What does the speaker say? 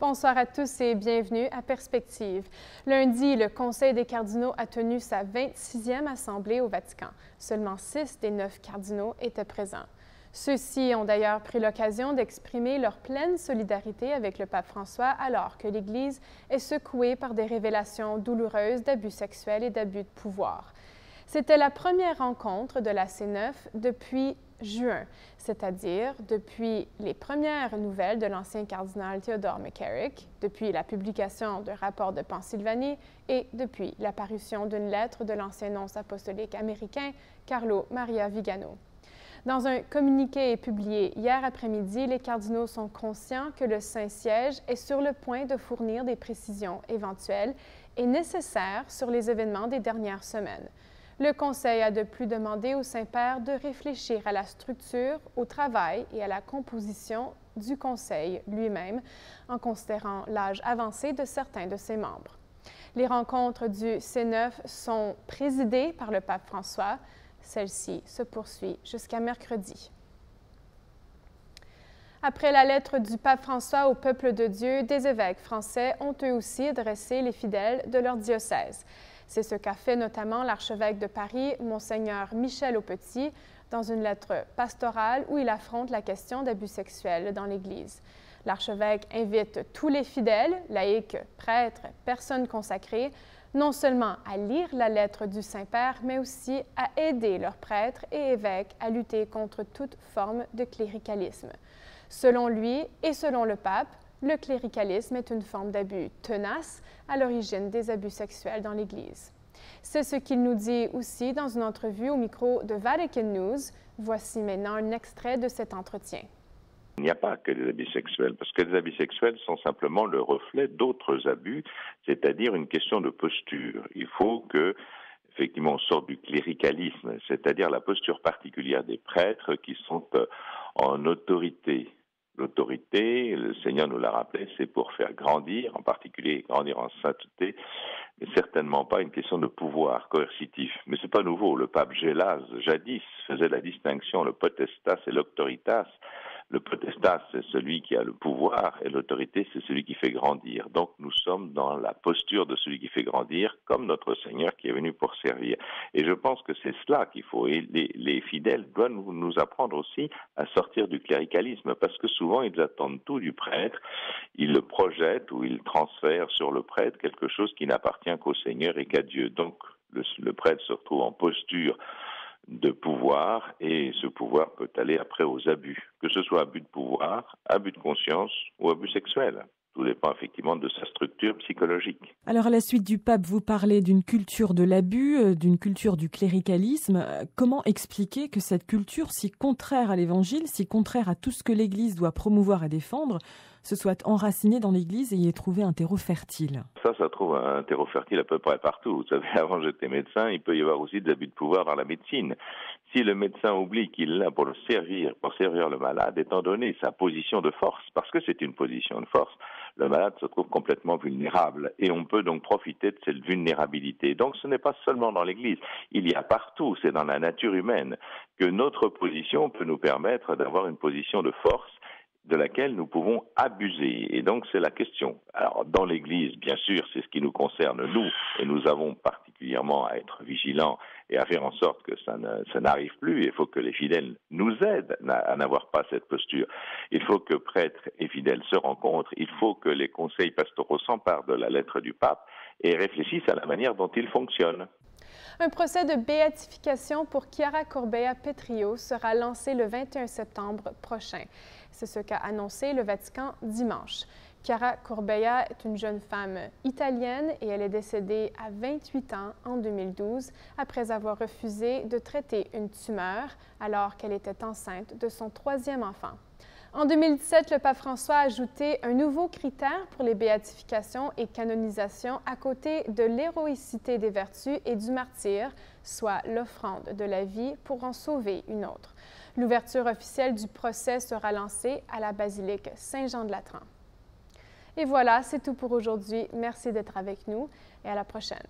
Bonsoir à tous et bienvenue à Perspective. Lundi, le Conseil des cardinaux a tenu sa 26e assemblée au Vatican. Seulement 6 des 9 cardinaux étaient présents. Ceux-ci ont d'ailleurs pris l'occasion d'exprimer leur pleine solidarité avec le pape François alors que l'Église est secouée par des révélations douloureuses d'abus sexuels et d'abus de pouvoir. C'était la première rencontre de la C9 depuis juin, c'est-à-dire depuis les premières nouvelles de l'ancien cardinal Theodore McCarrick, depuis la publication d'un rapport de Pennsylvanie et depuis la parution d'une lettre de l'ancien nonce apostolique américain Carlo Maria Vigano. Dans un communiqué publié hier après-midi, les cardinaux sont conscients que le Saint-Siège est sur le point de fournir des précisions éventuelles et nécessaires sur les événements des dernières semaines. Le Conseil a de plus demandé au Saint-Père de réfléchir à la structure, au travail et à la composition du Conseil lui-même, en considérant l'âge avancé de certains de ses membres. Les rencontres du C9 sont présidées par le pape François. Celle-ci se poursuit jusqu'à mercredi. Après la lettre du pape François au peuple de Dieu, des évêques français ont eux aussi adressé les fidèles de leur diocèse. C'est ce qu'a fait notamment l'archevêque de Paris, Monseigneur Michel Aupetit, dans une lettre pastorale où il affronte la question d'abus sexuels dans l'Église. L'archevêque invite tous les fidèles, laïcs, prêtres, personnes consacrées, non seulement à lire la lettre du Saint-Père, mais aussi à aider leurs prêtres et évêques à lutter contre toute forme de cléricalisme. Selon lui et selon le pape, le cléricalisme est une forme d'abus tenace à l'origine des abus sexuels dans l'Église. C'est ce qu'il nous dit aussi dans une entrevue au micro de Vatican News. Voici maintenant un extrait de cet entretien. Il n'y a pas que des abus sexuels, parce que les abus sexuels sont simplement le reflet d'autres abus, c'est-à-dire une question de posture. Il faut que, effectivement, on sorte du cléricalisme, c'est-à-dire la posture particulière des prêtres qui sont en autorité. L'autorité, le Seigneur nous l'a rappelé, c'est pour faire grandir, en particulier grandir en sainteté, mais certainement pas une question de pouvoir coercitif. Mais c'est pas nouveau. Le pape Gélas, jadis, faisait la distinction, le potestas et l'auctoritas. Le potestas, c'est celui qui a le pouvoir, et l'autorité, c'est celui qui fait grandir. Donc, nous sommes dans la posture de celui qui fait grandir, comme notre Seigneur qui est venu pour servir. Et je pense que c'est cela qu'il faut. Et les fidèles doivent nous apprendre aussi à sortir du cléricalisme, parce que souvent, ils attendent tout du prêtre, ils le projettent ou ils transfèrent sur le prêtre quelque chose qui n'appartient qu'au Seigneur et qu'à Dieu. Donc, le prêtre se retrouve en posture de pouvoir, et ce pouvoir peut aller après aux abus, que ce soit abus de pouvoir, abus de conscience ou abus sexuel. Tout dépend effectivement de sa structure psychologique. Alors à la suite du pape, vous parlez d'une culture de l'abus, d'une culture du cléricalisme. Comment expliquer que cette culture si contraire à l'Évangile, si contraire à tout ce que l'Église doit promouvoir et défendre, se soit enracinée dans l'Église et y ait trouvé un terreau fertile? Ça trouve un terreau fertile à peu près partout. Vous savez, avant j'étais médecin, il peut y avoir aussi des abus de pouvoir dans la médecine. Si le médecin oublie qu'il est là pour servir le malade, étant donné sa position de force, parce que c'est une position de force, le malade se trouve complètement vulnérable et on peut donc profiter de cette vulnérabilité. Donc ce n'est pas seulement dans l'Église, il y a partout, c'est dans la nature humaine que notre position peut nous permettre d'avoir une position de force de laquelle nous pouvons abuser. Et donc, c'est la question. Alors, dans l'Église, bien sûr, c'est ce qui nous concerne, nous, et nous avons particulièrement à être vigilants et à faire en sorte que ça n'arrive plus. Il faut que les fidèles nous aident à n'avoir pas cette posture. Il faut que prêtres et fidèles se rencontrent. Il faut que les conseils pastoraux s'emparent de la lettre du pape et réfléchissent à la manière dont il fonctionne. Un procès de béatification pour Chiara Corbeia Petrillo sera lancé le 21 septembre prochain. C'est ce qu'a annoncé le Vatican dimanche. Chiara Corbeia est une jeune femme italienne et elle est décédée à 28 ans en 2012 après avoir refusé de traiter une tumeur alors qu'elle était enceinte de son 3e enfant. En 2017, le pape François a ajouté un nouveau critère pour les béatifications et canonisations à côté de l'héroïcité des vertus et du martyre, soit l'offrande de la vie pour en sauver une autre. L'ouverture officielle du procès sera lancée à la basilique Saint-Jean-de-Latran. Et voilà, c'est tout pour aujourd'hui. Merci d'être avec nous et à la prochaine.